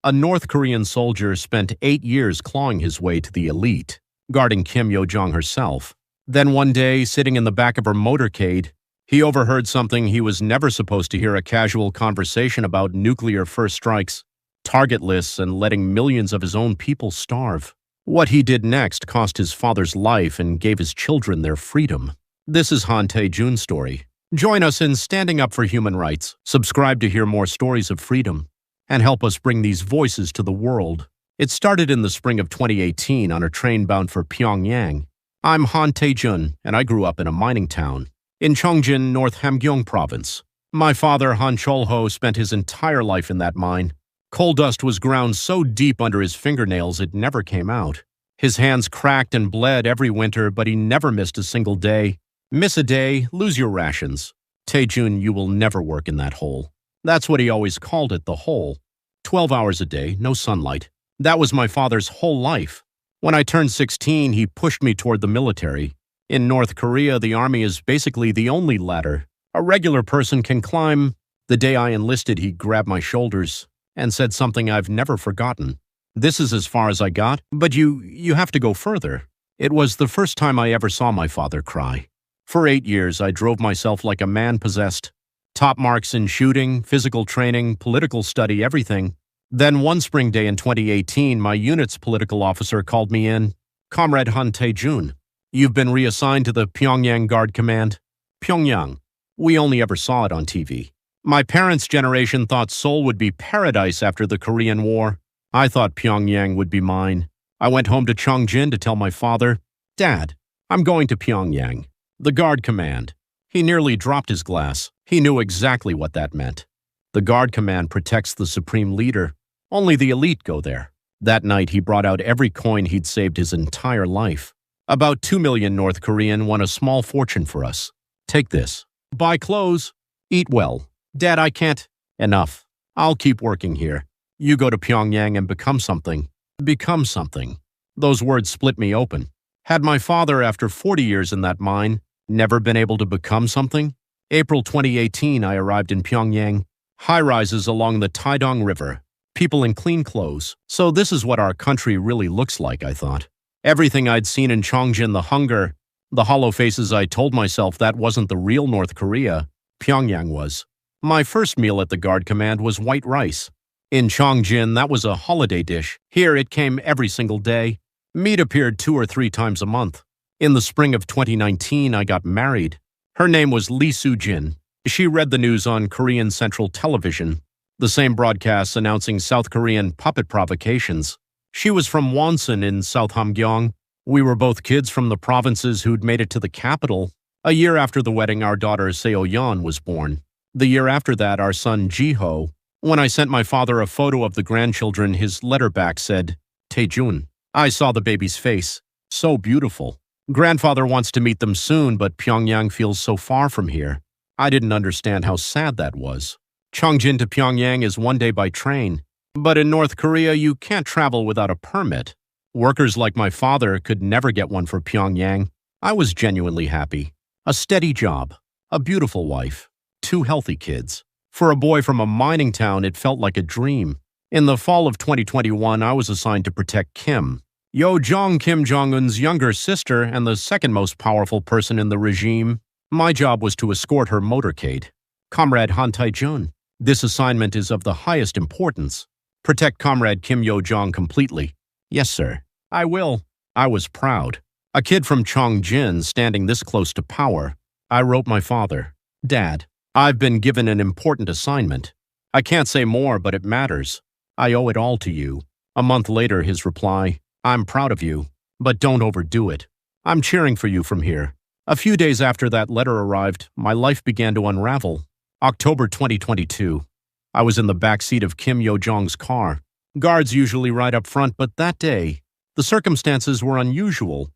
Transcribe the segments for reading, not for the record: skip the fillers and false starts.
A North Korean soldier spent 8 years clawing his way to the elite, guarding Kim Yo-jong herself. Then one day, sitting in the back of her motorcade, he overheard something he was never supposed to hear: a casual conversation about nuclear first strikes, target lists, and letting millions of his own people starve. What he did next cost his father's life and gave his children their freedom. This is Han Tae-jun's story. Join us in standing up for human rights. Subscribe to hear more stories of freedom and help us bring these voices to the world. It started in the spring of 2018 on a train bound for Pyongyang. I'm Han Tae-jun, and I grew up in a mining town in Cheongjin, North Hamgyong Province. My father, Han Chol-ho, spent his entire life in that mine. Coal dust was ground so deep under his fingernails it never came out. His hands cracked and bled every winter, but he never missed a single day. Miss a day, lose your rations. Tae-jun, you will never work in that hole. That's what he always called it, the hole. 12 hours a day, no sunlight. That was my father's whole life. When I turned 16, he pushed me toward the military. In North Korea, the army is basically the only ladder a regular person can climb. The day I enlisted, he grabbed my shoulders and said something I've never forgotten. This is as far as I got, but you have to go further. It was the first time I ever saw my father cry. For 8 years, I drove myself like a man possessed. Top marks in shooting, physical training, political study, everything. Then one spring day in 2018, my unit's political officer called me in. Comrade Han Tae-jun, you've been reassigned to the Pyongyang Guard Command. Pyongyang. We only ever saw it on TV. My parents' generation thought Seoul would be paradise after the Korean War. I thought Pyongyang would be mine. I went home to Cheongjin to tell my father, Dad, I'm going to Pyongyang, the Guard Command. He nearly dropped his glass. He knew exactly what that meant. The Guard Command protects the supreme leader. Only the elite go there. That night, he brought out every coin he'd saved his entire life. About 2 million North Korean won a small fortune for us. Take this. Buy clothes. Eat well. Dad, I can't. Enough. I'll keep working here. You go to Pyongyang and become something. Become something. Those words split me open. Had my father, after 40 years in that mine, never been able to become something? April 2018, I arrived in Pyongyang. High-rises along the Taedong River. People in clean clothes. So this is what our country really looks like, I thought. Everything I'd seen in Cheongjin, the hunger, the hollow faces, I told myself that wasn't the real North Korea. Pyongyang was. My first meal at the Guard Command was white rice. In Cheongjin, that was a holiday dish. Here, it came every single day. Meat appeared 2 or 3 times a month. In the spring of 2019, I got married. Her name was Lee Soo-jin. She read the news on Korean Central Television, the same broadcasts announcing South Korean puppet provocations. She was from Wonsan in South Hamgyong. We were both kids from the provinces who'd made it to the capital. A year after the wedding, our daughter Seo-yeon was born. The year after that, our son Ji-ho. When I sent my father a photo of the grandchildren, his letter back said, Tae-jun. I saw the baby's face. So beautiful. Grandfather wants to meet them soon, but Pyongyang feels so far from here. I didn't understand how sad that was. Cheongjin to Pyongyang is 1 day by train. But in North Korea, you can't travel without a permit. Workers like my father could never get one for Pyongyang. I was genuinely happy. A steady job. A beautiful wife. 2 healthy kids. For a boy from a mining town, it felt like a dream. In the fall of 2021, I was assigned to protect Kim, YO-JONG, Kim Jong-un's younger sister and the second most powerful person in the regime. My job was to escort her motorcade. Comrade Han Tae-jun, this assignment is of the highest importance. Protect Comrade Kim Yo-jong completely. Yes, sir. I will. I was proud. A kid from Cheongjin standing this close to power. I wrote my father, Dad, I've been given an important assignment. I can't say more, but it matters. I owe it all to you. A month later, his reply, I'm proud of you, but don't overdo it. I'm cheering for you from here. A few days after that letter arrived, my life began to unravel. October 2022. I was in the back seat of Kim Yo-jong's car. Guards usually ride up front, but that day, the circumstances were unusual.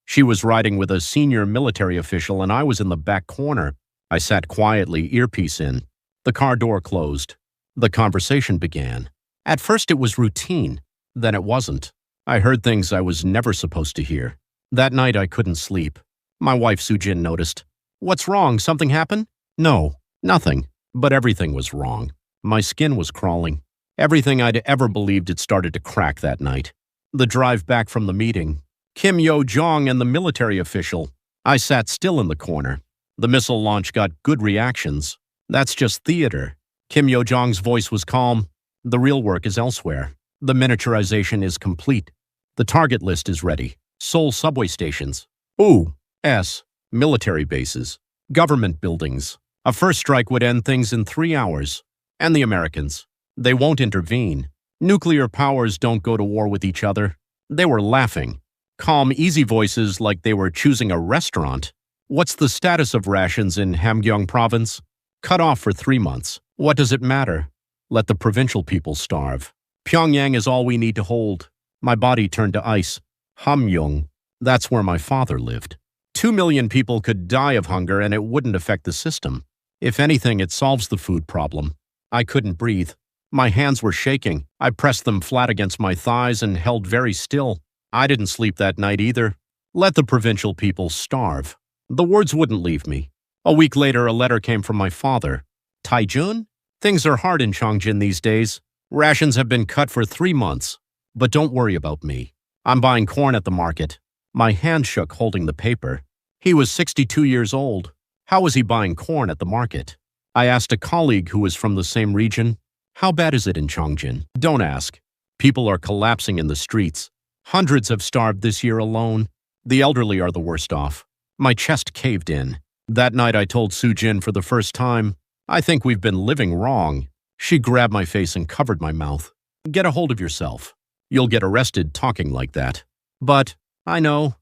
She was riding with a senior military official, and I was in the back corner. I sat quietly, earpiece in. The car door closed. The conversation began. At first, it was routine. Then it wasn't. I heard things I was never supposed to hear. That night, I couldn't sleep. My wife, Soo-jin, noticed. What's wrong? Something happened? No, nothing. But everything was wrong. My skin was crawling. Everything I'd ever believed had started to crack that night. The drive back from the meeting. Kim Yo-Jong and the military official. I sat still in the corner. The missile launch got good reactions. That's just theater. Kim Yo-Jong's voice was calm. The real work is elsewhere. The miniaturization is complete. The target list is ready. Seoul subway stations. U.S. military bases. Government buildings. A first strike would end things in 3 hours. And the Americans. They won't intervene. Nuclear powers don't go to war with each other. They were laughing. Calm, easy voices like they were choosing a restaurant. What's the status of rations in Hamgyong province? Cut off for 3 months. What does it matter? Let the provincial people starve. Pyongyang is all we need to hold. My body turned to ice. Hamgyong. That's where my father lived. 2 million people could die of hunger and it wouldn't affect the system. If anything, it solves the food problem. I couldn't breathe. My hands were shaking. I pressed them flat against my thighs and held very still. I didn't sleep that night either. Let the provincial people starve. The words wouldn't leave me. A week later, a letter came from my father. Taijun? Things are hard in Chongjin these days. Rations have been cut for 3 months. But don't worry about me. I'm buying corn at the market. My hand shook holding the paper. He was 62 years old. How was he buying corn at the market? I asked a colleague who was from the same region. How bad is it in Chongjin? Don't ask. People are collapsing in the streets. Hundreds have starved this year alone. The elderly are the worst off. My chest caved in. That night I told Soo-jin for the first time, I think we've been living wrong. She grabbed my face and covered my mouth. Get a hold of yourself. You'll get arrested talking like that. But, I know.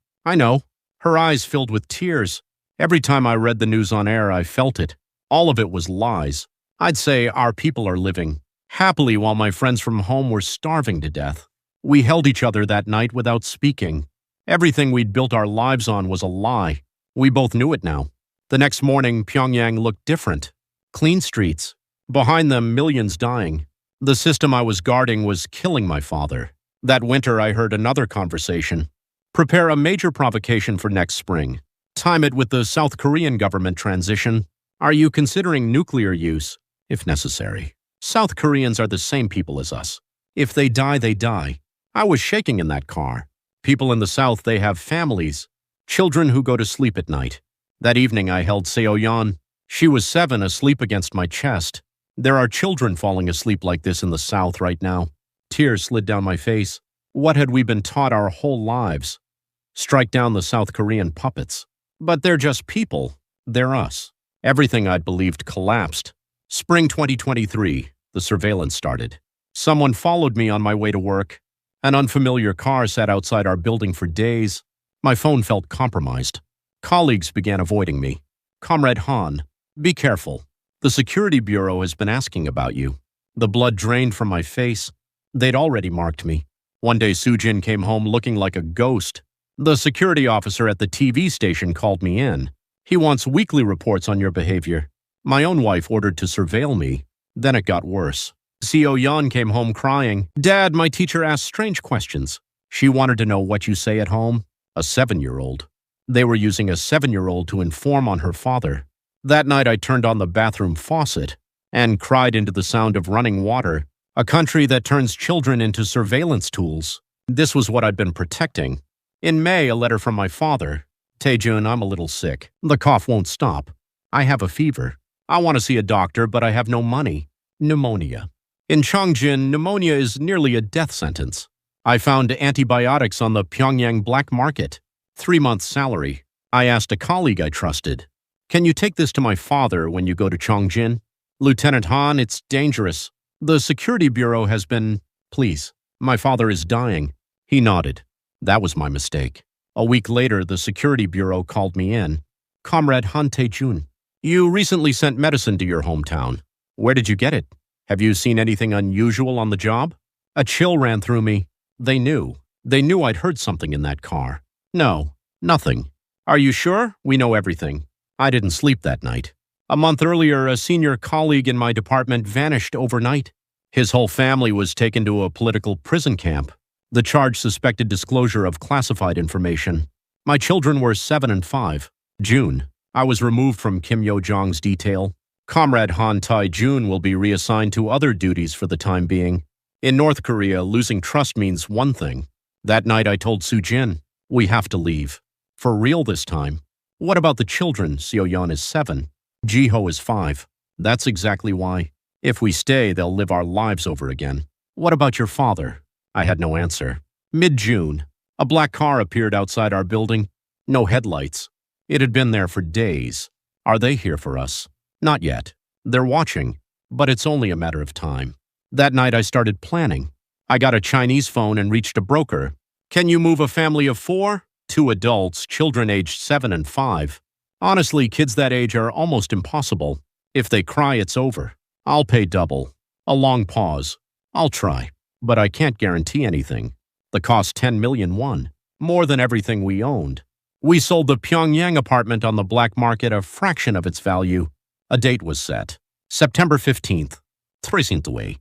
Her eyes filled with tears. Every time I read the news on air, I felt it. All of it was lies. I'd say our people are living happily while my friends from home were starving to death. We held each other that night without speaking. Everything we'd built our lives on was a lie. We both knew it now. The next morning, Pyongyang looked different. Clean streets. Behind them, millions dying. The system I was guarding was killing my father. That winter, I heard another conversation. Prepare a major provocation for next spring. Time it with the South Korean government transition. Are you considering nuclear use, if necessary? South Koreans are the same people as us. If they die, they die. I was shaking in that car. People in the South, they have families. Children who go to sleep at night. That evening, I held Seo-yeon. She was 7, asleep against my chest. There are children falling asleep like this in the South right now. Tears slid down my face. What had we been taught our whole lives? Strike down the South Korean puppets. But they're just people. They're us. Everything I'd believed collapsed. Spring 2023, the surveillance started. Someone followed me on my way to work. An unfamiliar car sat outside our building for days. My phone felt compromised. Colleagues began avoiding me. Comrade Han, be careful. The security bureau has been asking about you. The blood drained from my face. They'd already marked me. One day Soo-jin came home looking like a ghost. The security officer at the TV station called me in. He wants weekly reports on your behavior. My own wife ordered to surveil me. Then it got worse. Seo-yeon came home crying. Dad, my teacher asked strange questions. She wanted to know what you say at home. A 7-year-old. They were using a 7-year-old to inform on her father. That night I turned on the bathroom faucet and cried into the sound of running water. A country that turns children into surveillance tools. This was what I'd been protecting. In May, a letter from my father. Taejun, I'm a little sick. The cough won't stop. I have a fever. I want to see a doctor, but I have no money. Pneumonia. In Chongjin, pneumonia is nearly a death sentence. I found antibiotics on the Pyongyang black market. 3 months' salary. I asked a colleague I trusted. Can you take this to my father when you go to Chongjin? Lieutenant Han, it's dangerous. The security bureau has been... Please, my father is dying. He nodded. That was my mistake. A week later, the security bureau called me in. Comrade Han Tae-jun, you recently sent medicine to your hometown. Where did you get it? Have you seen anything unusual on the job? A chill ran through me. They knew. They knew I'd heard something in that car. No, nothing. Are you sure? We know everything. I didn't sleep that night. A month earlier, a senior colleague in my department vanished overnight. His whole family was taken to a political prison camp. The charge suspected disclosure of classified information. My children were 7 and 5. June. I was removed from Kim Yo-Jong's detail. Comrade Han Tae-jun will be reassigned to other duties for the time being. In North Korea, losing trust means one thing. That night I told Soo-jin, we have to leave. For real this time. What about the children? Seo-yeon is 7. Ji-ho is 5. That's exactly why. If we stay, they'll live our lives over again. What about your father? I had no answer. Mid-June, a black car appeared outside our building. No headlights. It had been there for days. Are they here for us? Not yet. They're watching, but it's only a matter of time. That night I started planning. I got a Chinese phone and reached a broker. Can you move a family of 4? 2 adults, children aged 7 and 5. Honestly, kids that age are almost impossible. If they cry, it's over. I'll pay double. A long pause. I'll try, but I can't guarantee anything. The cost 10 million won, more than everything we owned. We sold the Pyongyang apartment on the black market a fraction of its value. A date was set. September 15th. 3 away.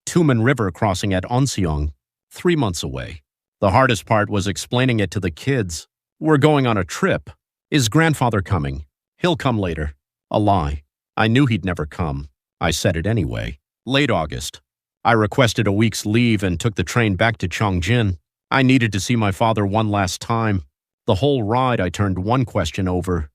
Tumen River crossing at Onseong. 3 months away. The hardest part was explaining it to the kids. We're going on a trip. Is grandfather coming? He'll come later. A lie. I knew he'd never come. I said it anyway. Late August. I requested a week's leave and took the train back to Chongjin. I needed to see my father one last time. The whole ride I turned one question over.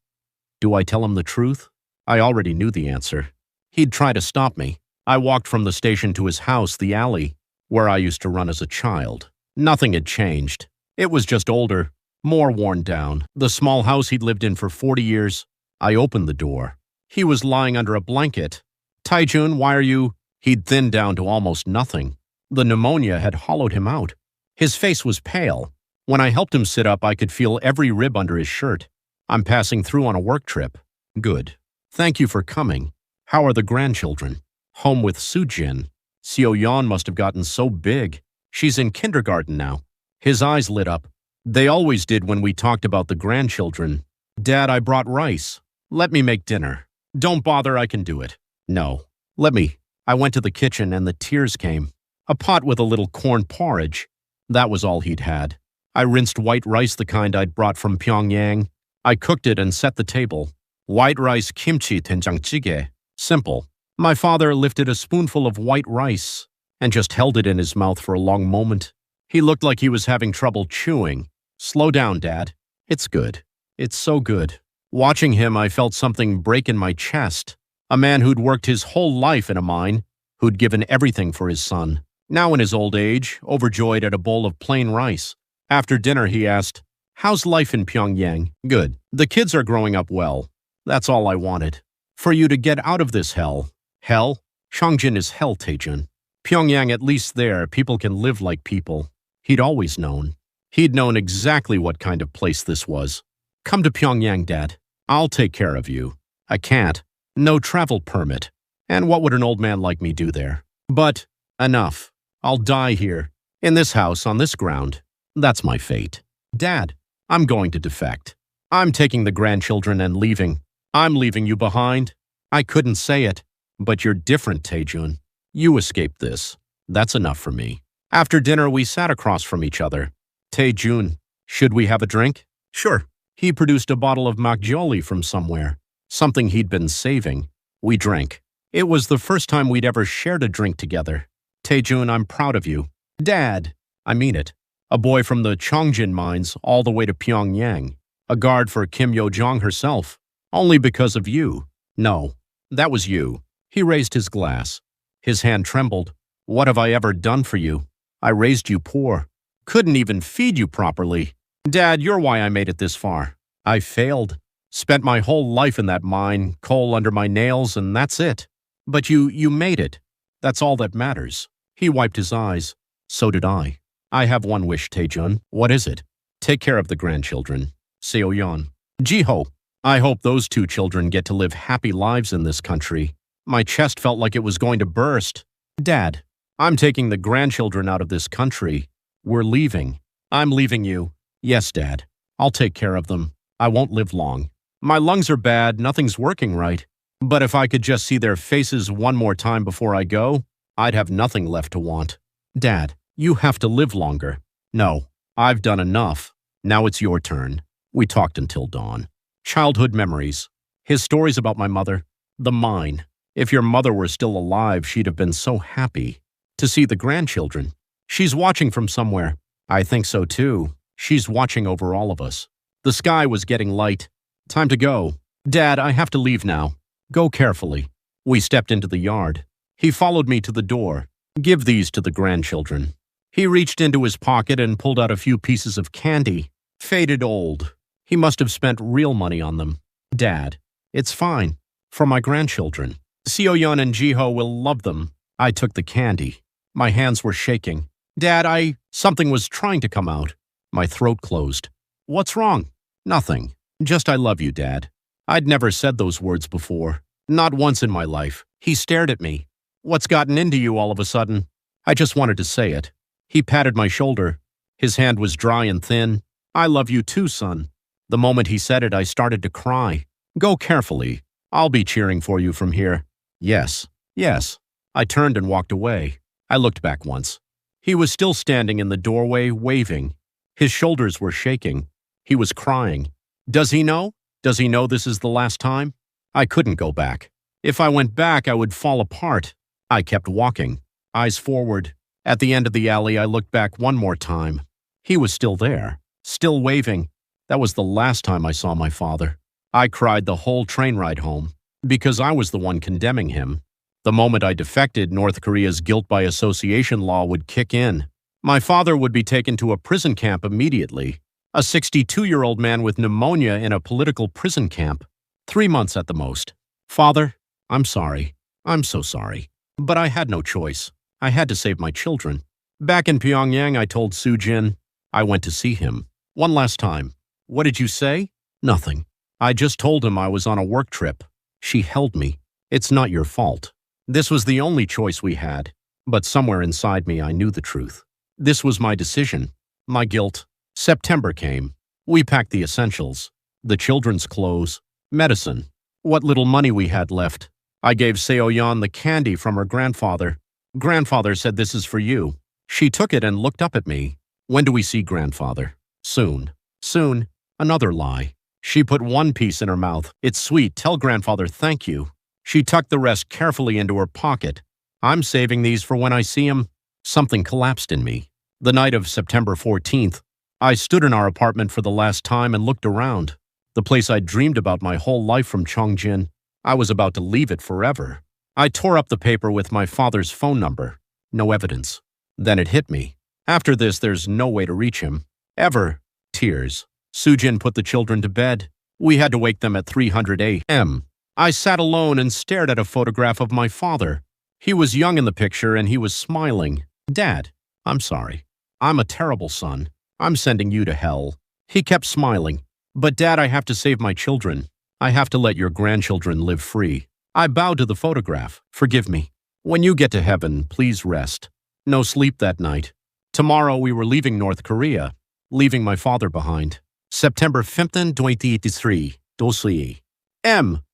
Do I tell him the truth? I already knew the answer. He'd try to stop me. I walked from the station to his house, the alley, where I used to run as a child. Nothing had changed. It was just older, more worn down. The small house he'd lived in for 40 years. I opened the door. He was lying under a blanket. Tae-jun, why are you? He'd thinned down to almost nothing. The pneumonia had hollowed him out. His face was pale. When I helped him sit up, I could feel every rib under his shirt. I'm passing through on a work trip. Good. Thank you for coming. How are the grandchildren? Home with Soo-jin. Seo-yeon must have gotten so big. She's in kindergarten now. His eyes lit up. They always did when we talked about the grandchildren. Dad, I brought rice. Let me make dinner. Don't bother, I can do it. No. Let me. I went to the kitchen and the tears came. A pot with a little corn porridge. That was all he'd had. I rinsed white rice, the kind I'd brought from Pyongyang. I cooked it and set the table. White rice kimchi 된장찌개. Simple. My father lifted a spoonful of white rice and just held it in his mouth for a long moment. He looked like he was having trouble chewing. Slow down, Dad. It's good. It's so good. Watching him, I felt something break in my chest. A man who'd worked his whole life in a mine, who'd given everything for his son. Now in his old age, overjoyed at a bowl of plain rice. After dinner, he asked, how's life in Pyongyang? Good. The kids are growing up well. That's all I wanted. For you to get out of this hell. Hell? Chongjin is hell, Tae-jun. Pyongyang, at least there, people can live like people. He'd always known. He'd known exactly what kind of place this was. Come to Pyongyang, Dad. I'll take care of you. I can't. No travel permit. And what would an old man like me do there? But enough. I'll die here. In this house, on this ground. That's my fate. Dad, I'm going to defect. I'm taking the grandchildren and leaving. I'm leaving you behind. I couldn't say it, but you're different, Tae-jun. You escaped this. That's enough for me. After dinner, we sat across from each other. Tae-jun, should we have a drink? Sure. He produced a bottle of makgeolli from somewhere, something he'd been saving. We drank. It was the first time we'd ever shared a drink together. Tae-jun, I'm proud of you. Dad, I mean it. A boy from the Chongjin mines all the way to Pyongyang. A guard for Kim Yo-jong herself. Only because of you. No, that was you. He raised his glass. His hand trembled. What have I ever done for you? I raised you poor. Couldn't even feed you properly. Dad, you're why I made it this far. I failed. Spent my whole life in that mine, coal under my nails, and that's it. But you made it. That's all that matters. He wiped his eyes. So did I. I have one wish, Tae-jun. What is it? Take care of the grandchildren. Seo-yeon. Ji-ho. I hope those 2 children get to live happy lives in this country. My chest felt like it was going to burst. Dad, I'm taking the grandchildren out of this country. We're leaving. I'm leaving you. Yes, Dad. I'll take care of them. I won't live long. My lungs are bad, nothing's working right. But if I could just see their faces one more time before I go, I'd have nothing left to want. Dad, you have to live longer. No, I've done enough. Now it's your turn. We talked until dawn. Childhood memories. His stories about my mother. The mine. If your mother were still alive, she'd have been so happy to see the grandchildren. She's watching from somewhere. I think so too. She's watching over all of us. The sky was getting light. Time to go. Dad, I have to leave now. Go carefully. We stepped into the yard. He followed me to the door. Give these to the grandchildren. He reached into his pocket and pulled out a few pieces of candy. Faded old. He must have spent real money on them. Dad, it's fine. For my grandchildren. Seo-yeon and Ji-ho will love them. I took the candy. My hands were shaking. Dad, something was trying to come out. My throat closed. What's wrong? Nothing. Just I love you, Dad. I'd never said those words before. Not once in my life. He stared at me. What's gotten into you all of a sudden? I just wanted to say it. He patted my shoulder. His hand was dry and thin. I love you too, son. The moment he said it, I started to cry. Go carefully. I'll be cheering for you from here. Yes, yes. I turned and walked away. I looked back once. He was still standing in the doorway, waving. His shoulders were shaking. He was crying. Does he know? Does he know this is the last time? I couldn't go back. If I went back, I would fall apart. I kept walking, eyes forward. At the end of the alley, I looked back one more time. He was still there, still waving. That was the last time I saw my father. I cried the whole train ride home, because I was the one condemning him. The moment I defected, North Korea's guilt by association law would kick in. My father would be taken to a prison camp immediately. A 62-year-old man with pneumonia in a political prison camp. 3 months at the most. Father, I'm sorry. I'm so sorry. But I had no choice. I had to save my children. Back in Pyongyang, I told Soo-jin. I went to see him. One last time. What did you say? Nothing. I just told him I was on a work trip. She held me. It's not your fault. This was the only choice we had. But somewhere inside me, I knew the truth. This was my decision. My guilt. September came. We packed the essentials. The children's clothes. Medicine. What little money we had left. I gave Seo-yeon the candy from her grandfather. Grandfather said, this is for you. She took it and looked up at me. When do we see grandfather? Soon. Soon. Another lie. She put one piece in her mouth. It's sweet. Tell grandfather thank you. She tucked the rest carefully into her pocket. I'm saving these for when I see him. Something collapsed in me. The night of September 14th, I stood in our apartment for the last time and looked around. The place I'd dreamed about my whole life from Chongjin. I was about to leave it forever. I tore up the paper with my father's phone number. No evidence. Then it hit me. After this, there's no way to reach him. Ever. Tears. Soo-jin put the children to bed. We had to wake them at 300 a.m. I sat alone and stared at a photograph of my father. He was young in the picture and he was smiling. Dad, I'm sorry. I'm a terrible son. I'm sending you to hell. He kept smiling. But Dad, I have to save my children. I have to let your grandchildren live free. I bowed to the photograph. Forgive me. When you get to heaven, please rest. No sleep that night. Tomorrow we were leaving North Korea, leaving my father behind. September 15, 2023. Dosi.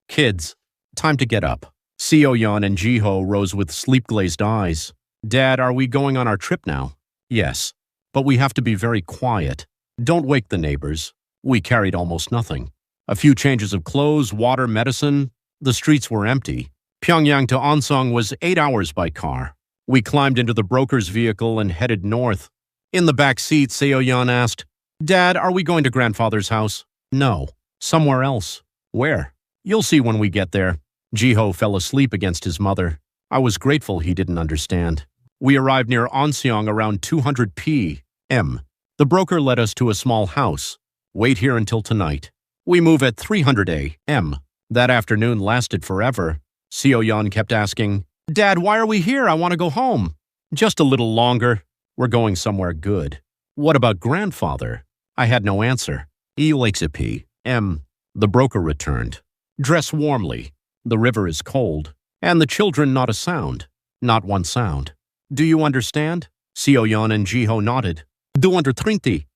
Kids. Time to get up. Seo-yeon and Ji-ho rose with sleep-glazed eyes. Dad, are we going on our trip now? Yes. But we have to be very quiet. Don't wake the neighbors. We carried almost nothing. A few changes of clothes, water, medicine. The streets were empty. Pyongyang to Onsong was 8 hours by car. We climbed into the broker's vehicle and headed north. In the back seat, Seo-yeon asked, Dad, are we going to grandfather's house? No. Somewhere else. Where? You'll see when we get there. Ji-ho fell asleep against his mother. I was grateful he didn't understand. We arrived near Onseong around 200 p.m. The broker led us to a small house. Wait here until tonight. We move at 300 a.m. That afternoon lasted forever. Seo-yeon kept asking, Dad, why are we here? I want to go home. Just a little longer. We're going somewhere good. What about grandfather? I had no answer. E-P.M. The broker returned. Dress warmly. The river is cold. And the children not a sound. Not one sound. Do you understand? Seo-yeon and Ji-ho nodded. Do under 30.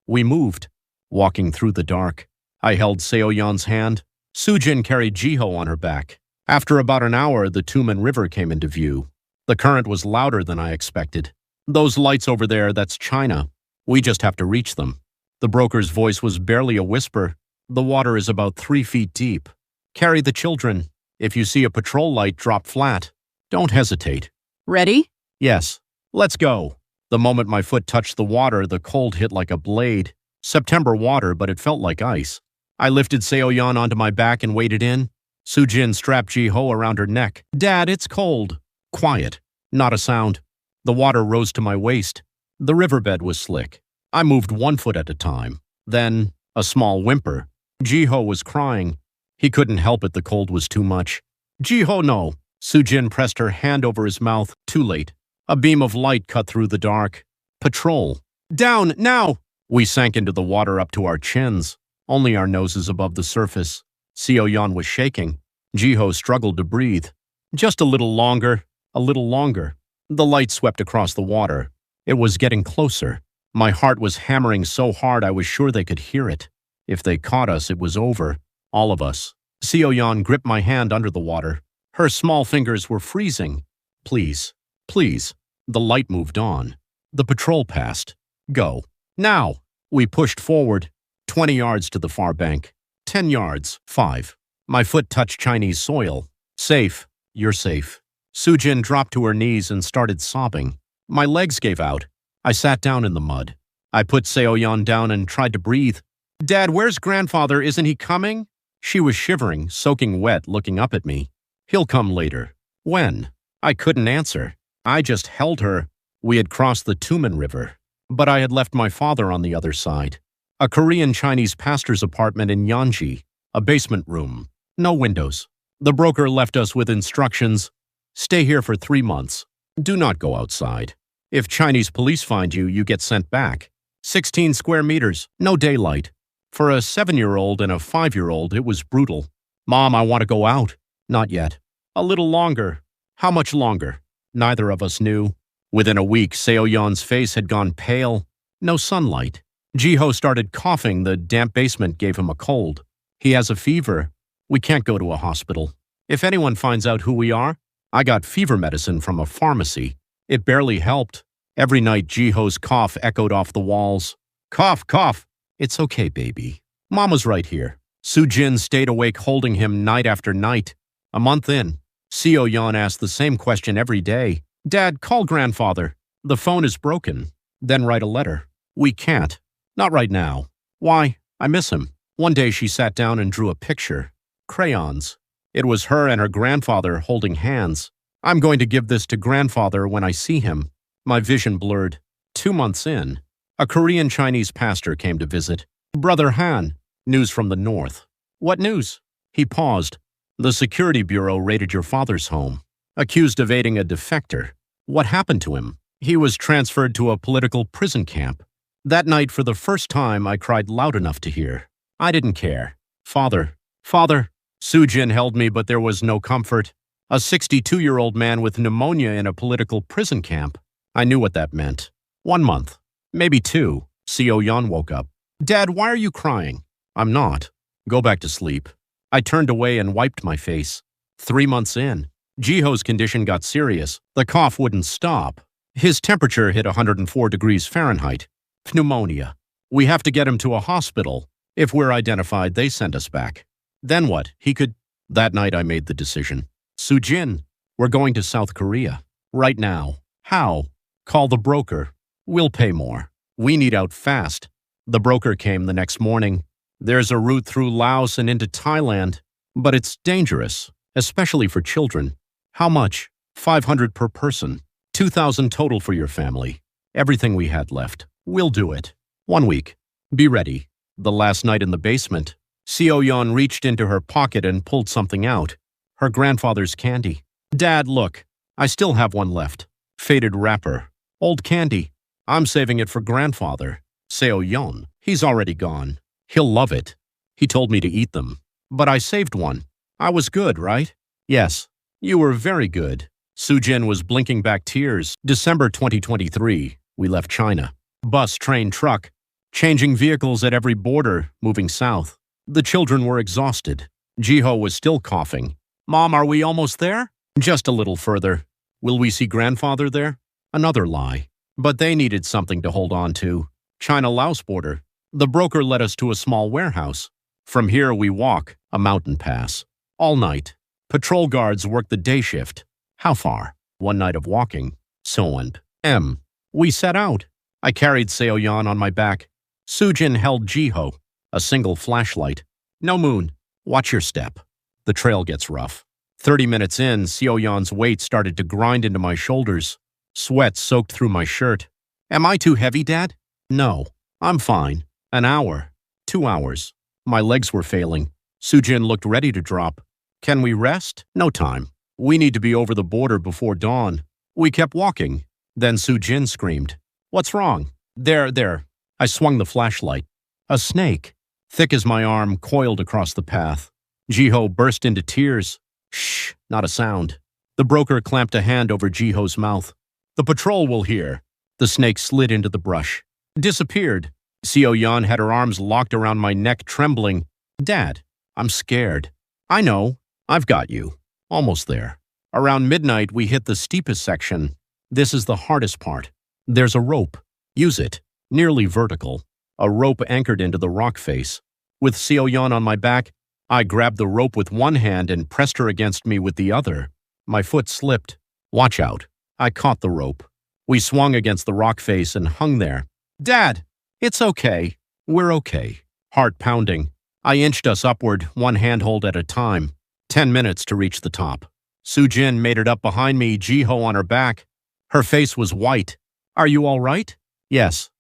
We moved. Walking through the dark. I held Seo-yeon's hand. Soo-jin carried Ji-ho on her back. After about an hour, the Tumen River came into view. The current was louder than I expected. Those lights over there, that's China. We just have to reach them. The broker's voice was barely a whisper. The water is about 3 feet deep. Carry the children. If you see a patrol light, drop flat. Don't hesitate. Ready? Yes. Let's go. The moment my foot touched the water, the cold hit like a blade. September water, but it felt like ice. I lifted Seo-yeon onto my back and waded in. Soo-jin strapped Ji-ho around her neck. Dad, it's cold. Quiet. Not a sound. The water rose to my waist. The riverbed was slick. I moved 1 foot at a time. Then, a small whimper. Ji-ho was crying. He couldn't help it, the cold was too much. Ji-ho, no. Soo-jin pressed her hand over his mouth. Too late. A beam of light cut through the dark. Patrol. Down, now! We sank into the water up to our chins, only our noses above the surface. Seo-yeon was shaking. Ji-ho struggled to breathe. Just a little longer, a little longer. The light swept across the water. It was getting closer. My heart was hammering so hard I was sure they could hear it. If they caught us, it was over. All of us. Seo-yeon gripped my hand under the water. Her small fingers were freezing. Please, please. The light moved on. The patrol passed. Go. Now. We pushed forward. 20 yards to the far bank. 10 yards. 5. My foot touched Chinese soil. Safe. You're safe. Soo-jin dropped to her knees and started sobbing. My legs gave out. I sat down in the mud. I put Seo-yeon down and tried to breathe. Dad, where's grandfather? Isn't he coming? She was shivering, soaking wet, looking up at me. He'll come later. When? I couldn't answer. I just held her. We had crossed the Tumen River, but I had left my father on the other side. A Korean Chinese pastor's apartment in Yeonji, a basement room, no windows. The broker left us with instructions. Stay here for 3 months. Do not go outside. If Chinese police find you, you get sent back. 16 square meters, no daylight. For a 7-year-old and a 5-year-old, it was brutal. Mom, I want to go out. Not yet. A little longer. How much longer? Neither of us knew. Within a week, Seo-yeon's face had gone pale. No sunlight. Ji-ho started coughing. The damp basement gave him a cold. He has a fever. We can't go to a hospital. If anyone finds out who we are, I got fever medicine from a pharmacy. It barely helped. Every night, Ji-ho's cough echoed off the walls. Cough, cough. It's okay, baby. Mama's right here. Soo-jin stayed awake holding him night after night. A month in, Seo-yeon asked the same question every day. Dad, call grandfather. The phone is broken. Then write a letter. We can't. Not right now. Why? I miss him. One day she sat down and drew a picture. Crayons. It was her and her grandfather holding hands. I'm going to give this to grandfather when I see him. My vision blurred. 2 months in, a Korean Chinese pastor came to visit. Brother Han. News from the north. What news? He paused. The security bureau raided your father's home. Accused of aiding a defector. What happened to him? He was transferred to a political prison camp. That night, for the first time, I cried loud enough to hear. I didn't care. Father. Father. Soo-jin held me, but there was no comfort. A 62-year-old man with pneumonia in a political prison camp. I knew what that meant. 1 month. Maybe 2. Seo-yeon woke up. Dad, why are you crying? I'm not. Go back to sleep. I turned away and wiped my face. 3 months in, Ji-ho's condition got serious. The cough wouldn't stop. His temperature hit 104 degrees Fahrenheit. Pneumonia. We have to get him to a hospital. If we're identified, they send us back. Then what? He could... That night I made the decision. Soo-jin, we're going to South Korea. Right now. How? Call the broker. We'll pay more. We need out fast. The broker came the next morning. There's a route through Laos and into Thailand, but it's dangerous, especially for children. How much? 500 per person. 2,000 total for your family. Everything we had left. We'll do it. 1 week. Be ready. The last night in the basement, Seo-yeon reached into her pocket and pulled something out. Her grandfather's candy. Dad, look. I still have one left. Faded wrapper. Old candy. I'm saving it for grandfather. Seo-yeon. He's already gone. He'll love it. He told me to eat them. But I saved one. I was good, right? Yes. You were very good. Soo-jin was blinking back tears. December 2023. We left China. Bus, train, truck. Changing vehicles at every border, moving south. The children were exhausted. Ji-ho was still coughing. Mom, are we almost there? Just a little further. Will we see grandfather there? Another lie. But they needed something to hold on to. China-Laos border. The broker led us to a small warehouse. From here we walk, a mountain pass. All night. Patrol guards work the day shift. How far? One night of walking. So and M. We set out. I carried Seo-yeon on my back. Soo-jin held Ji-ho, a single flashlight. No moon. Watch your step. The trail gets rough. 30 minutes in, Seo-yeon's weight started to grind into my shoulders. Sweat soaked through my shirt. Am I too heavy, Dad? No. I'm fine. An hour. 2 hours. My legs were failing. Soo-jin looked ready to drop. Can we rest? No time. We need to be over the border before dawn. We kept walking. Then Soo-jin screamed. What's wrong? There. I swung the flashlight. A snake, thick as my arm, coiled across the path. Ji-ho burst into tears. Shh, not a sound. The broker clamped a hand over Ji-ho's mouth. The patrol will hear. The snake slid into the brush. Disappeared. Seo-yeon had her arms locked around my neck, trembling. Dad, I'm scared. I know. I've got you. Almost there. Around midnight, we hit the steepest section. This is the hardest part. There's a rope. Use it. Nearly vertical. A rope anchored into the rock face. With Seo-yeon on my back, I grabbed the rope with one hand and pressed her against me with the other. My foot slipped. Watch out. I caught the rope. We swung against the rock face and hung there. Dad! It's okay. We're okay. Heart pounding. I inched us upward, one handhold at a time. 10 minutes to reach the top. Soo-jin made it up behind me, Ji-ho on her back. Her face was white. Are you all right? Yes.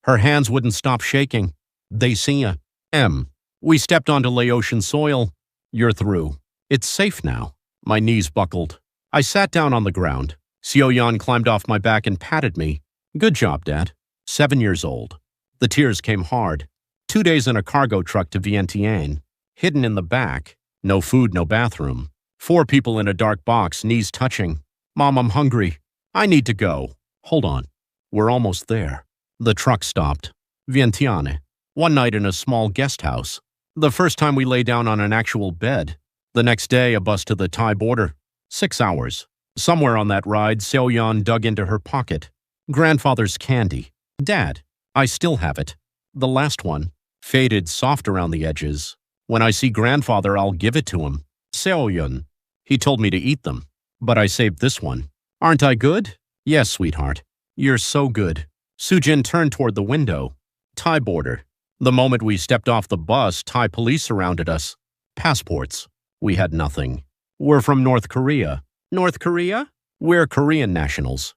Her hands wouldn't stop shaking. They see ya. M. We stepped onto Laotian soil. You're through. It's safe now. My knees buckled. I sat down on the ground. Seo-yeon climbed off my back and patted me. Good job, Dad. 7 years old. The tears came hard. 2 days in a cargo truck to Vientiane. Hidden in the back. No food, no bathroom. 4 people in a dark box, knees touching. Mom, I'm hungry. I need to go. Hold on. We're almost there. The truck stopped. Vientiane. One night in a small guest house. The first time we lay down on an actual bed. The next day, a bus to the Thai border. 6 hours. Somewhere on that ride, Seo-yeon dug into her pocket. Grandfather's candy. Dad, I still have it. The last one. Faded, soft around the edges. When I see Grandfather, I'll give it to him. Seo-yeon. He told me to eat them. But I saved this one. Aren't I good? Yes, sweetheart. You're so good. Soo-jin turned toward the window. Thai border. The moment we stepped off the bus, Thai police surrounded us. Passports. We had nothing. We're from North Korea. North Korea? We're Korean nationals.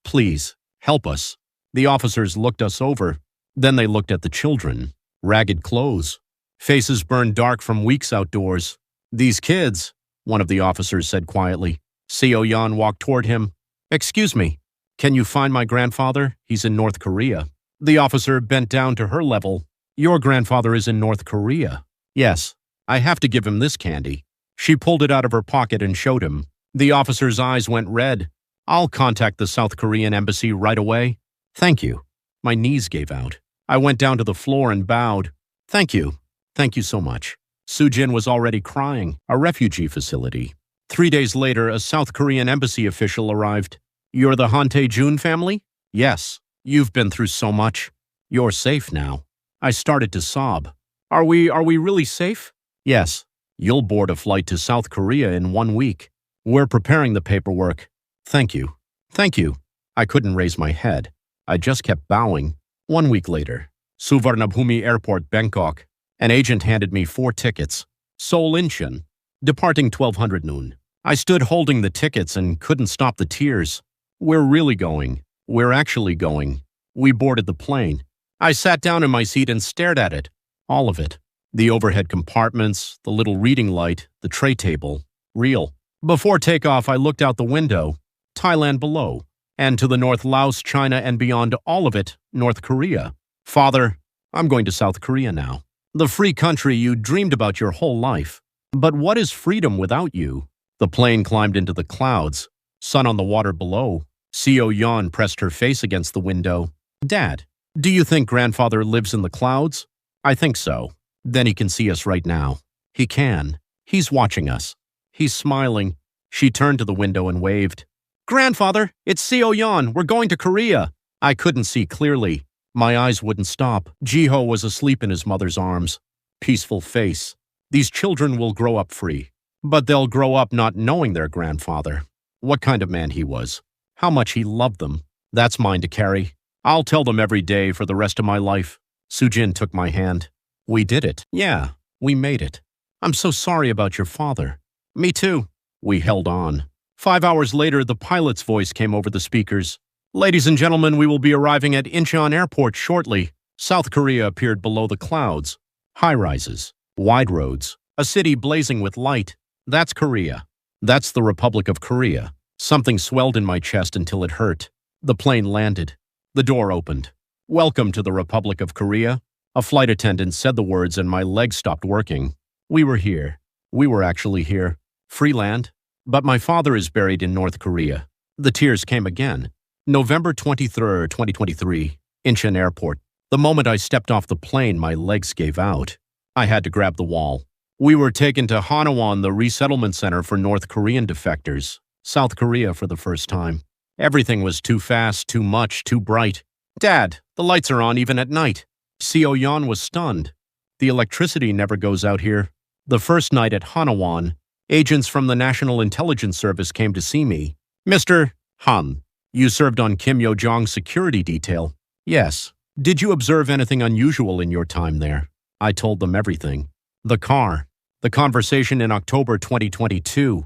Please, help us. The officers looked us over. Then they looked at the children. Ragged clothes. Faces burned dark from weeks outdoors. These kids, one of the officers said quietly. Seo-yeon walked toward him. Excuse me, can you find my grandfather? He's in North Korea. The officer bent down to her level. Your grandfather is in North Korea. Yes, I have to give him this candy. She pulled it out of her pocket and showed him. The officer's eyes went red. I'll contact the South Korean embassy right away. Thank you. My knees gave out. I went down to the floor and bowed. Thank you. Thank you so much. Soo-jin was already crying. A refugee facility. 3 days later, a South Korean embassy official arrived. You're the Han Tae-jun family? Yes. You've been through so much. You're safe now. I started to sob. Are we really safe? Yes. You'll board a flight to South Korea in 1 week. We're preparing the paperwork. Thank you. Thank you. I couldn't raise my head. I just kept bowing. 1 week later, Suvarnabhumi Airport, Bangkok. An agent handed me 4 tickets. Seoul Incheon. Departing 1200 noon. I stood holding the tickets and couldn't stop the tears. We're really going. We're actually going. We boarded the plane. I sat down in my seat and stared at it. All of it. The overhead compartments, the little reading light, the tray table. Real. Before takeoff, I looked out the window. Thailand below. And to the north, Laos, China, and beyond all of it, North Korea. Father, I'm going to South Korea now. The free country you dreamed about your whole life. But what is freedom without you? The plane climbed into the clouds. Sun on the water below. Seo-yeon pressed her face against the window. Dad, do you think Grandfather lives in the clouds? I think so. Then he can see us right now. He can. He's watching us. He's smiling. She turned to the window and waved. Grandfather, it's Seo-yeon. We're going to Korea. I couldn't see clearly. My eyes wouldn't stop. Jiho was asleep in his mother's arms. Peaceful face. These children will grow up free. But they'll grow up not knowing their grandfather. What kind of man he was. How much he loved them. That's mine to carry. I'll tell them every day for the rest of my life. Sujin took my hand. We did it. Yeah, we made it. I'm so sorry about your father. Me too. We held on. 5 hours later, the pilot's voice came over the speakers. Ladies and gentlemen, we will be arriving at Incheon Airport shortly. South Korea appeared below the clouds. High-rises, wide roads, a city blazing with light. That's Korea. That's the Republic of Korea. Something swelled in my chest until it hurt. The plane landed. The door opened. Welcome to the Republic of Korea. A flight attendant said the words and my legs stopped working. We were here. We were actually here. Free land. But my father is buried in North Korea. The tears came again. November 23rd, 2023, Incheon Airport. The moment I stepped off the plane, my legs gave out. I had to grab the wall. We were taken to Hanwon, the resettlement center for North Korean defectors. South Korea for the first time. Everything was too fast, too much, too bright. Dad, the lights are on even at night. Seo-yeon was stunned. The electricity never goes out here. The first night at Hanwon, agents from the National Intelligence Service came to see me. Mr. Han, you served on Kim Yo-Jong's security detail. Yes. Did you observe anything unusual in your time there? I told them everything. The car. The conversation in October 2022.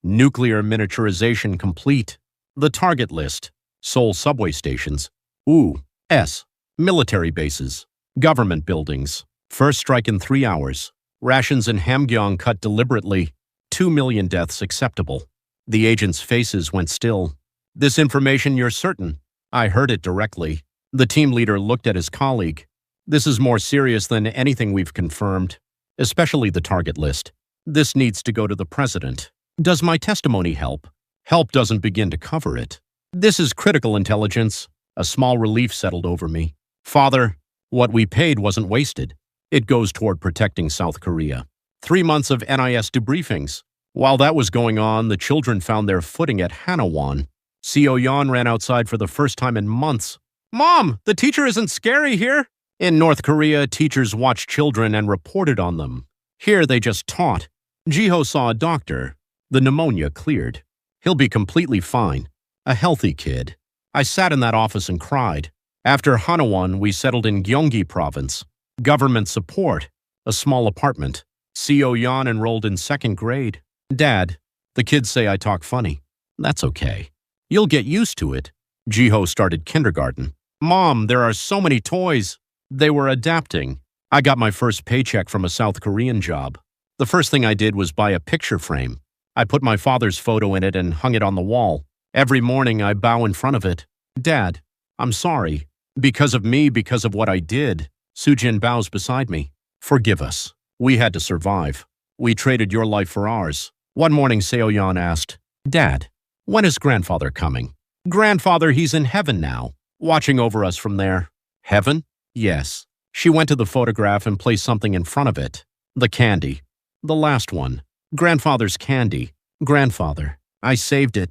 Nuclear miniaturization complete. The target list. Seoul subway stations. U.S. military bases. Government buildings. First strike in 3 hours. Rations in Hamgyong cut deliberately. 2 million deaths acceptable. The agents' faces went still. This information you're certain. I heard it directly. The team leader looked at his colleague. This is more serious than anything we've confirmed, especially the target list. This needs to go to the president. Does my testimony help? Help doesn't begin to cover it. This is critical intelligence. A small relief settled over me. Father, what we paid wasn't wasted. It goes toward protecting South Korea. 3 months of NIS debriefings. While that was going on, the children found their footing at Hanwon. Seo-yeon ran outside for the first time in months. Mom, the teacher isn't scary here. In North Korea, teachers watched children and reported on them. Here, they just taught. Jiho saw a doctor. The pneumonia cleared. He'll be completely fine. A healthy kid. I sat in that office and cried. After Hanwon, we settled in Gyeonggi province. Government support. A small apartment. Seo-yeon enrolled in 2nd grade. Dad, the kids say I talk funny. That's okay. You'll get used to it. Jiho started kindergarten. Mom, there are so many toys. They were adapting. I got my first paycheck from a South Korean job. The first thing I did was buy a picture frame. I put my father's photo in it and hung it on the wall. Every morning I bow in front of it. Dad, I'm sorry. Because of me, because of what I did. Sujin bows beside me. Forgive us. We had to survive. We traded your life for ours. One morning Seo-yeon asked, Dad, when is grandfather coming? Grandfather, he's in heaven now, watching over us from there. Heaven? Yes. She went to the photograph and placed something in front of it. The candy. The last one. Grandfather's candy. Grandfather, I saved it.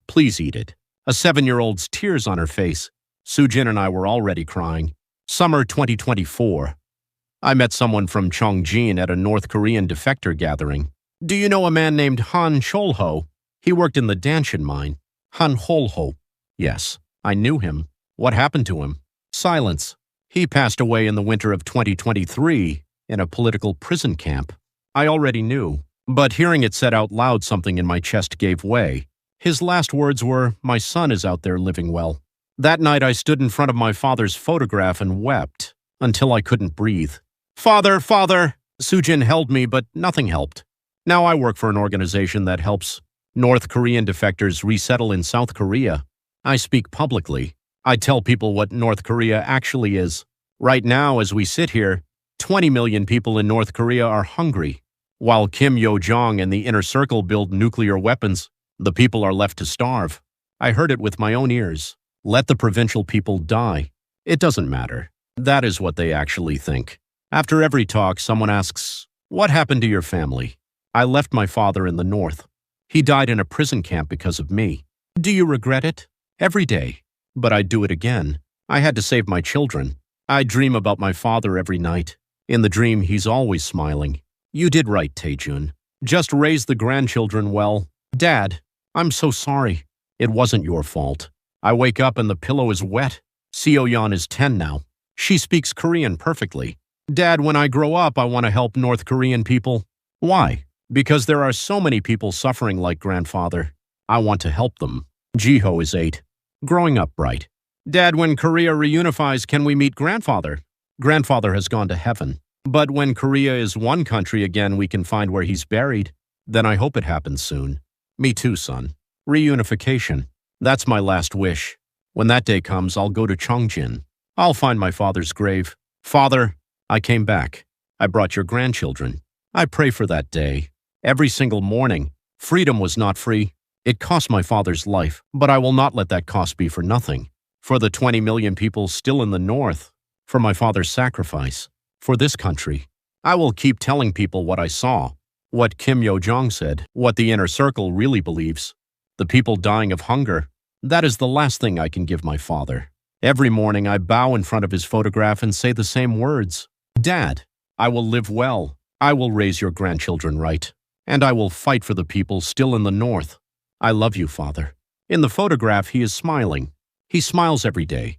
Please eat it. A 7-year-old's tears on her face. Sujin and I were already crying. Summer 2024. I met someone from Chongjin at a North Korean defector gathering. Do you know a man named Han Cholho? He worked in the Danshin mine. Han Holho. Yes, I knew him. What happened to him? Silence. He passed away in the winter of 2023 in a political prison camp. I already knew, but hearing it said out loud, something in my chest gave way. His last words were, my son is out there living well. That night I stood in front of my father's photograph and wept until I couldn't breathe. Father, father! Sujin held me, but nothing helped. Now I work for an organization that helps North Korean defectors resettle in South Korea. I speak publicly. I tell people what North Korea actually is. Right now, as we sit here, 20 million people in North Korea are hungry. While Kim Yo-jong and the inner circle build nuclear weapons, the people are left to starve. I heard it with my own ears. Let the provincial people die. It doesn't matter. That is what they actually think. After every talk, someone asks, what happened to your family? I left my father in the north. He died in a prison camp because of me. Do you regret it? Every day. But I'd do it again. I had to save my children. I dream about my father every night. In the dream, he's always smiling. You did right, Taejun. Just raise the grandchildren well. Dad, I'm so sorry. It wasn't your fault. I wake up and the pillow is wet. Seo-yeon is 10 now. She speaks Korean perfectly. Dad, when I grow up, I want to help North Korean people. Why? Because there are so many people suffering like grandfather. I want to help them. Jiho is 8. Growing up bright. Dad, when Korea reunifies, can we meet grandfather? Grandfather has gone to heaven. But when Korea is one country again, we can find where he's buried. Then I hope it happens soon. Me too, son. Reunification. That's my last wish. When that day comes, I'll go to Chongjin. I'll find my father's grave. Father, I came back. I brought your grandchildren. I pray for that day. Every single morning. Freedom was not free. It cost my father's life, but I will not let that cost be for nothing. For the 20 million people still in the north. For my father's sacrifice. For this country. I will keep telling people what I saw. What Kim Yo-jong said. What the inner circle really believes. The people dying of hunger. That is the last thing I can give my father. Every morning I bow in front of his photograph and say the same words. Dad, I will live well. I will raise your grandchildren right. And I will fight for the people still in the north. I love you, Father. In the photograph, he is smiling. He smiles every day.